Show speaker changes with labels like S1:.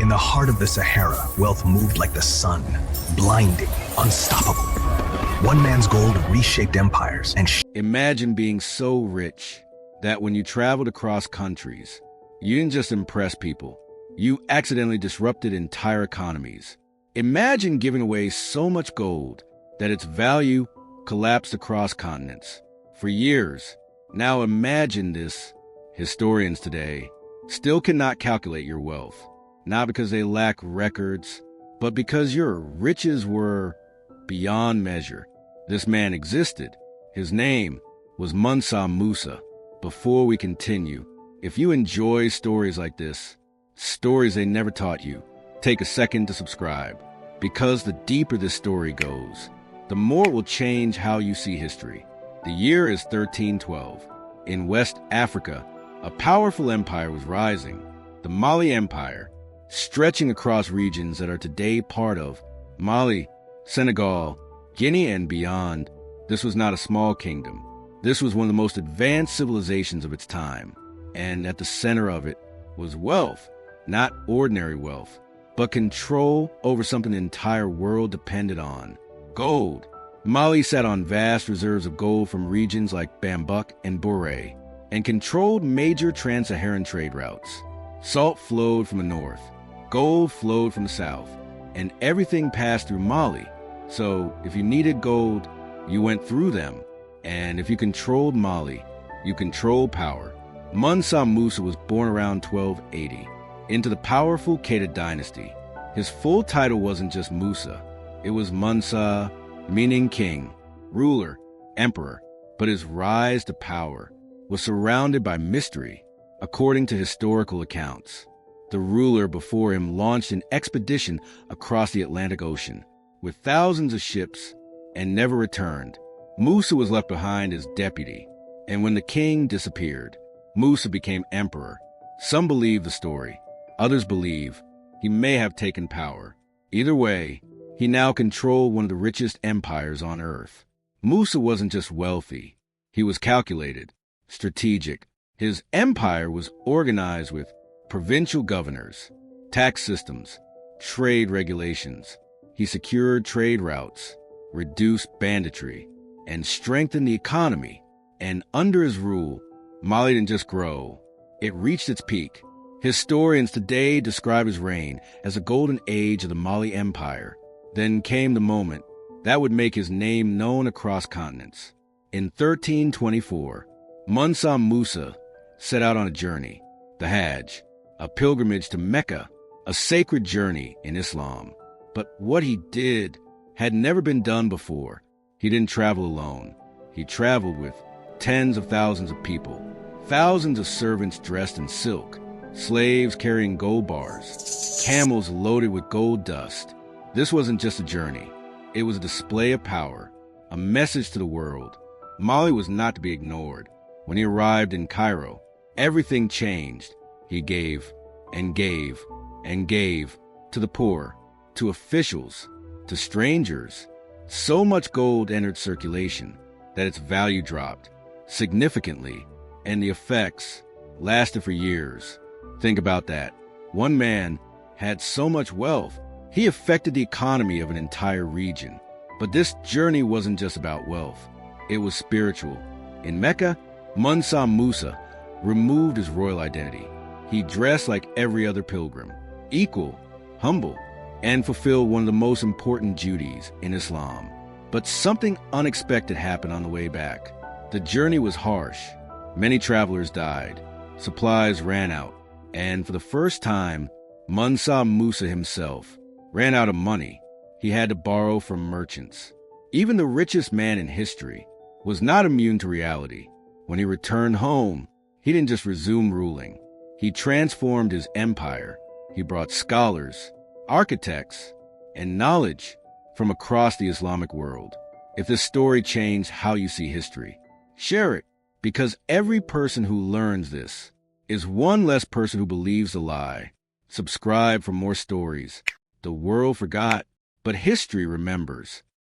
S1: In the heart of the Sahara, wealth moved like the sun, blinding, unstoppable. One man's gold reshaped empires and
S2: Imagine being so rich that when you traveled across countries, you didn't just impress people, you accidentally disrupted entire economies. Imagine giving away so much gold that its value collapsed across continents for years. Now imagine this. Historians today still cannot calculate your wealth, not because they lack records, but because your riches were beyond measure. This man existed. His name was Mansa Musa. Before we continue, if you enjoy stories like this, stories they never taught you, take a second to subscribe, because the deeper this story goes, the more it will change how you see history. The year is 1312. In West Africa, a powerful empire was rising, the Mali Empire, stretching across regions that are today part of Mali, Senegal, Guinea, and beyond. This was not a small kingdom. This was one of the most advanced civilizations of its time, and at the center of it was wealth, not ordinary wealth, but control over something the entire world depended on: gold. Mali sat on vast reserves of gold from regions like Bambuk and Bure, and controlled major trans-Saharan trade routes. Salt flowed from the north, gold flowed from the south, and everything passed through Mali. So if you needed gold, you went through them, and if you controlled Mali, you controlled power. Mansa Musa was born around 1280 into the powerful Keita dynasty. His full title wasn't just Musa, it was Mansa, meaning king, ruler, emperor, but his rise to power was surrounded by mystery. According to historical accounts, the ruler before him launched an expedition across the Atlantic Ocean with thousands of ships and never returned. Musa was left behind as deputy, and when the king disappeared, Musa became emperor. Some believe the story, others believe he may have taken power. Either way, he now controlled one of the richest empires on earth. Musa wasn't just wealthy, he was calculated, strategic. His empire was organized with provincial governors, tax systems, trade regulations. He secured trade routes, reduced banditry, and strengthened the economy. And under his rule, Mali didn't just grow, it reached its peak. Historians today describe his reign as the golden age of the Mali Empire. Then came the moment that would make his name known across continents. In 1324, Mansa Musa set out on a journey, the Hajj, a pilgrimage to Mecca, a sacred journey in Islam. But what he did had never been done before. He didn't travel alone. He traveled with tens of thousands of people, thousands of servants dressed in silk, slaves carrying gold bars, camels loaded with gold dust. This wasn't just a journey. It was a display of power, a message to the world. Mali was not to be ignored. When he arrived in Cairo, everything changed. He gave and gave and gave to the poor, to officials, to strangers. So much gold entered circulation that its value dropped significantly, and the effects lasted for years. Think about that. One man had so much wealth, he affected the economy of an entire region. But this journey wasn't just about wealth. It was spiritual. In Mecca, Mansa Musa removed his royal identity. He dressed like every other pilgrim, equal, humble, and fulfilled one of the most important duties in Islam. But something unexpected happened on the way back. The journey was harsh. Many travelers died. Supplies ran out. And for the first time, Mansa Musa himself ran out of money. He had to borrow from merchants. Even the richest man in history was not immune to reality. When he returned home, he didn't just resume ruling. He transformed his empire. He brought scholars, architects, and knowledge from across the Islamic world. If this story changed how you see history, share it, because every person who learns this is one less person who believes the lie. Subscribe for more stories the world forgot, but history remembers.